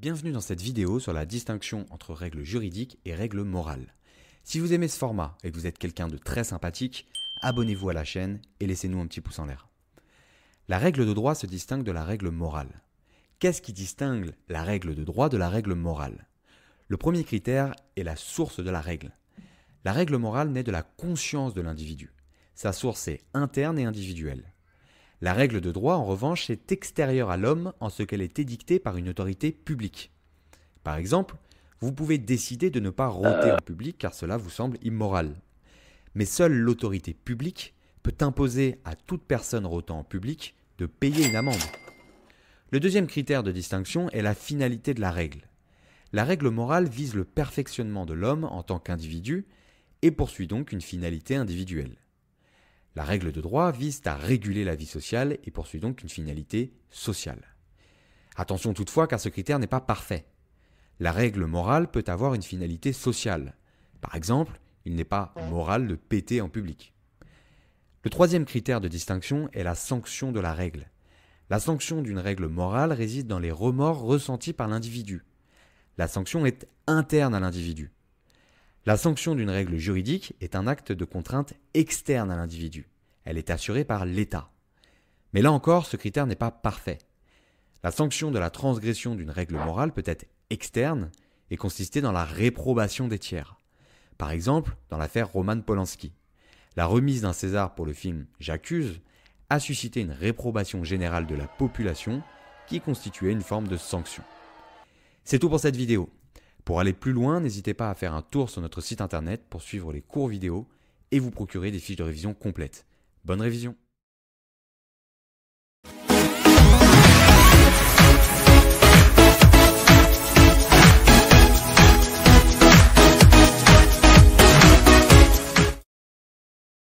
Bienvenue dans cette vidéo sur la distinction entre règles juridiques et règles morales. Si vous aimez ce format et que vous êtes quelqu'un de très sympathique, abonnez-vous à la chaîne et laissez-nous un petit pouce en l'air. La règle de droit se distingue de la règle morale. Qu'est-ce qui distingue la règle de droit de la règle morale? Le premier critère est la source de la règle. La règle morale naît de la conscience de l'individu. Sa source est interne et individuelle. La règle de droit, en revanche, est extérieure à l'homme en ce qu'elle est édictée par une autorité publique. Par exemple, vous pouvez décider de ne pas rôter en public car cela vous semble immoral. Mais seule l'autorité publique peut imposer à toute personne rôtant en public de payer une amende. Le deuxième critère de distinction est la finalité de la règle. La règle morale vise le perfectionnement de l'homme en tant qu'individu et poursuit donc une finalité individuelle. La règle de droit vise à réguler la vie sociale et poursuit donc une finalité sociale. Attention toutefois car ce critère n'est pas parfait. La règle morale peut avoir une finalité sociale. Par exemple, il n'est pas moral de péter en public. Le troisième critère de distinction est la sanction de la règle. La sanction d'une règle morale réside dans les remords ressentis par l'individu. La sanction est interne à l'individu. La sanction d'une règle juridique est un acte de contrainte externe à l'individu. Elle est assurée par l'État. Mais là encore, ce critère n'est pas parfait. La sanction de la transgression d'une règle morale peut être externe et consister dans la réprobation des tiers. Par exemple, dans l'affaire Roman Polanski. La remise d'un César pour le film J'accuse a suscité une réprobation générale de la population qui constituait une forme de sanction. C'est tout pour cette vidéo. Pour aller plus loin, n'hésitez pas à faire un tour sur notre site internet pour suivre les cours vidéo et vous procurer des fiches de révision complètes. Bonne révision!